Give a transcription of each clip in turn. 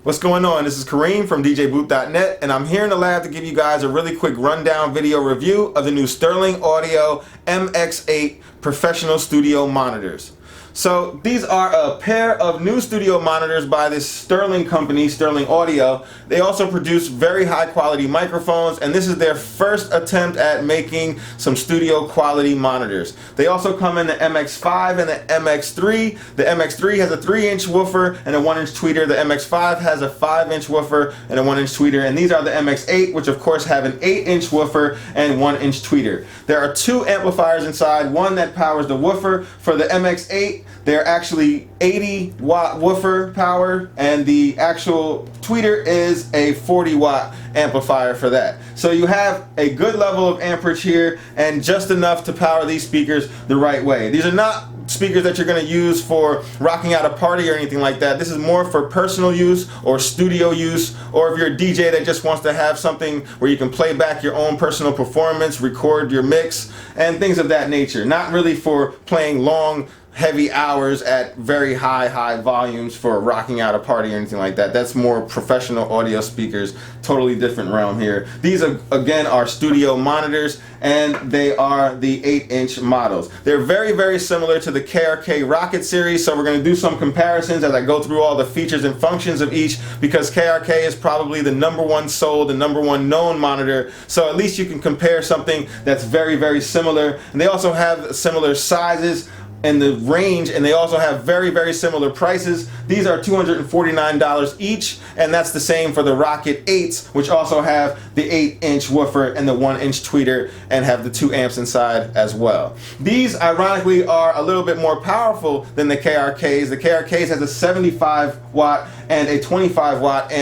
What's going on? This is Kareem from DJBooth.net, and I'm here in the lab to give you guys a really quick rundown video review of the new Sterling Audio MX8 professional studio monitors. So these are a pair of new studio monitors by this Sterling company, Sterling Audio. They also produce very high quality microphones, and this is their first attempt at making some studio quality monitors. They also come in the MX5 and the MX3. The MX3 has a 3-inch woofer and a 1-inch tweeter. The MX5 has a 5-inch woofer and a 1-inch tweeter. And these are the MX8, which of course have an 8-inch woofer and 1-inch tweeter. There are 2 amplifiers inside, one that powers the woofer. For the MX8, they're actually 80-watt woofer power, and the actual tweeter is a 40-watt amplifier for that. So you have a good level of amperage here and just enough to power these speakers the right way. These are not speakers that you're going to use for rocking out a party or anything like that. This is more for personal use or studio use, or if you're a DJ that just wants to have something where you can play back your own personal performance, record your mix, and things of that nature. Not really for playing long, heavy hours at very high volumes for rocking out a party or anything like that. That's more professional audio speakers, totally different realm here. These are, again, are studio monitors, and they are the 8-inch models. They're very similar to the KRK Rocket series, so we're going to do some comparisons as I go through all the features and functions of each, because KRK is probably the #1 sold, the #1 known monitor, so at least you can compare something that's very similar. And they also have similar sizes and the range, and they also have very similar prices. These are $249 each, and that's the same for the Rocket 8s, which also have the 8-inch woofer and the 1-inch tweeter and have the 2 amps inside as well. These ironically are a little bit more powerful than the KRKs. The KRKs has a 75-watt and a 25-watt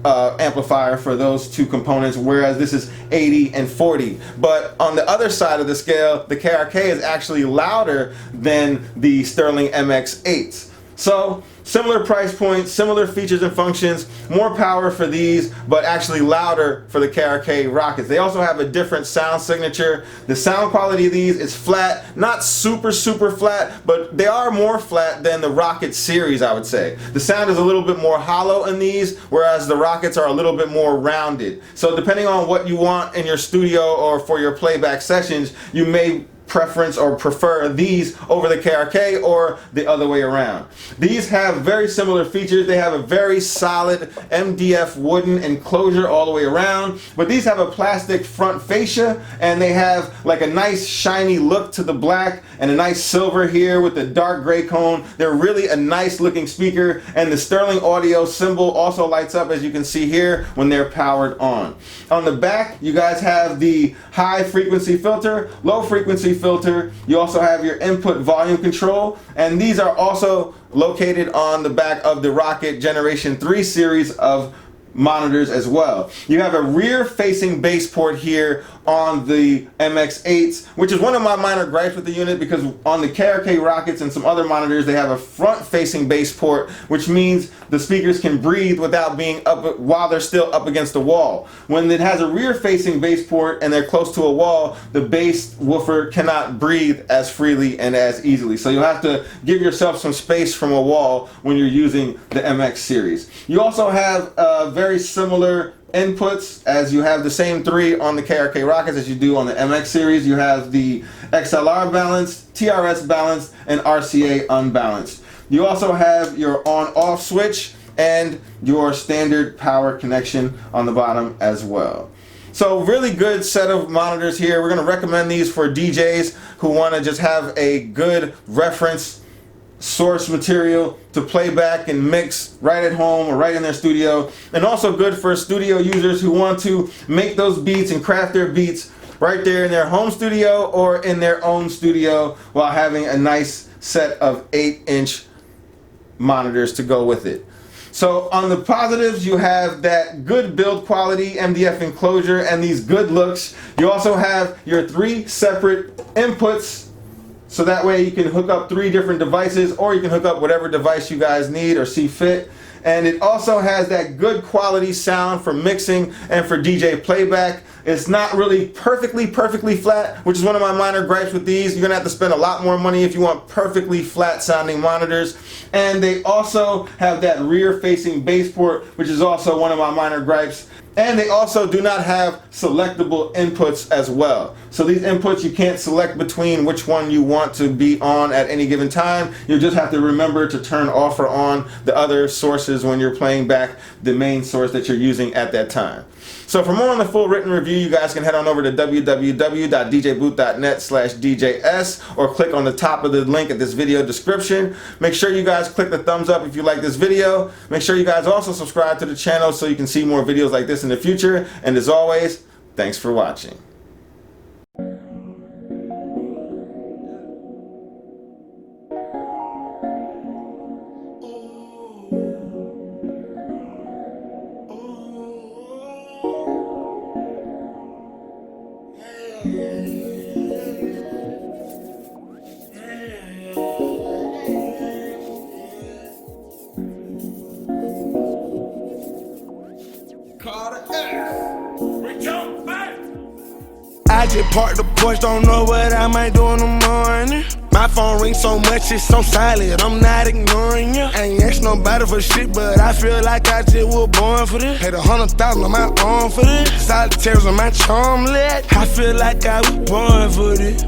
amplifier for those 2 components, whereas this is 80 and 40. But on the other side of the scale, the KRK is actually louder than the Sterling MX8s. So similar price points, similar features and functions, more power for these, but actually louder for the KRK Rockets. They also have a different sound signature. The sound quality of these is flat, not super flat, but they are more flat than the Rocket series, I would say. The sound is a little bit more hollow in these, whereas the Rockets are a little bit more rounded. So depending on what you want in your studio or for your playback sessions, you may preference or prefer these over the KRK or the other way around. These have very similar features. They have a very solid MDF wooden enclosure all the way around, but these have a plastic front fascia, and they have like a nice shiny look to the black and a nice silver here with the dark gray cone. They're really a nice looking speaker, and the Sterling Audio symbol also lights up, as you can see here, when they're powered on. On the back, you guys have the high frequency filter, low frequency filter. You also have your input volume control, and these are also located on the back of the Rocket Generation 3 series of monitors as well. You have a rear facing bass port here on the MX8s, which is one of my minor gripes with the unit, because on the KRK Rockets and some other monitors, they have a front facing bass port, which means the speakers can breathe without being up while they're still up against the wall. When it has a rear facing bass port and they're close to a wall, the bass woofer cannot breathe as freely and as easily. So you'll have to give yourself some space from a wall when you're using the MX series. You also have very similar inputs, as you have the same 3 on the KRK Rockets as you do on the MX series. You have the XLR balanced, TRS balanced, and RCA unbalanced. You also have your on-off switch and your standard power connection on the bottom as well. So really good set of monitors here. We're going to recommend these for DJs who want to just have a good reference source material to play back and mix right at home or right in their studio, and also good for studio users who want to make those beats and craft their beats right there in their home studio or in their own studio while having a nice set of 8-inch monitors to go with it. So on the positives, you have that good build quality MDF enclosure and these good looks. You also have your 3 separate inputs, so that way you can hook up 3 different devices, or you can hook up whatever device you guys need or see fit. and it also has that good quality sound for mixing and for DJ playback. It's not really perfectly flat, which is one of my minor gripes with these. You're gonna have to spend a lot more money if you want perfectly flat sounding monitors. And they also have that rear facing bass port, which is also one of my minor gripes. And they also do not have selectable inputs as well. So these inputs, you can't select between which one you want to be on at any given time. You just have to remember to turn off or on the other sources when you're playing back the main source that you're using at that time. So for more on the full written review, you guys can head on over to www.djbooth.net/DJS or click on the top of the link at this video description. Make sure you guys click the thumbs up if you like this video. Make sure you guys also subscribe to the channel so you can see more videos like this in the future. And as always, thanks for watching. I just parked the Porsche, don't know what I might do in the morning. My phone rings so much, it's so silent, I'm not ignoring you. Ain't asked nobody for shit, but I feel like I just was born for this. Had 100,000 on my arm for this. Solitaires on my charm lit. I feel like I was born for this.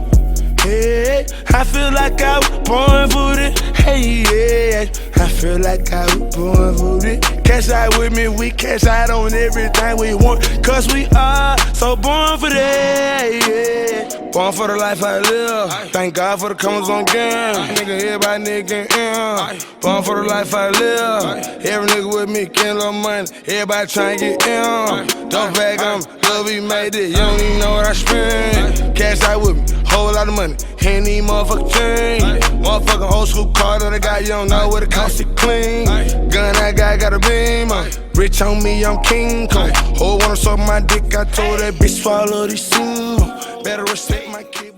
Hey, I feel like I was born for this. Hey, yeah, I feel like I was born for this. Cash out with me, we cash out on everything we want, cause we are so born for that, yeah. Born for the life I live. Thank God for the comers on game. Nigga, everybody nigga in. Born for the life I live. Every nigga with me getting a little money. Everybody trying to get in. Don't bag on me, love we made it. You don't even know what I spend. Cash out with me, whole lot of money. Ain't need motherfucking change. Motherfucking old school car that I got, you don't know what it cost to clean. Gun I got a beam on. Rich on me, I'm King Kong. Whole wanna suck my dick, I told that bitch swallow these soon. Better respect my kid.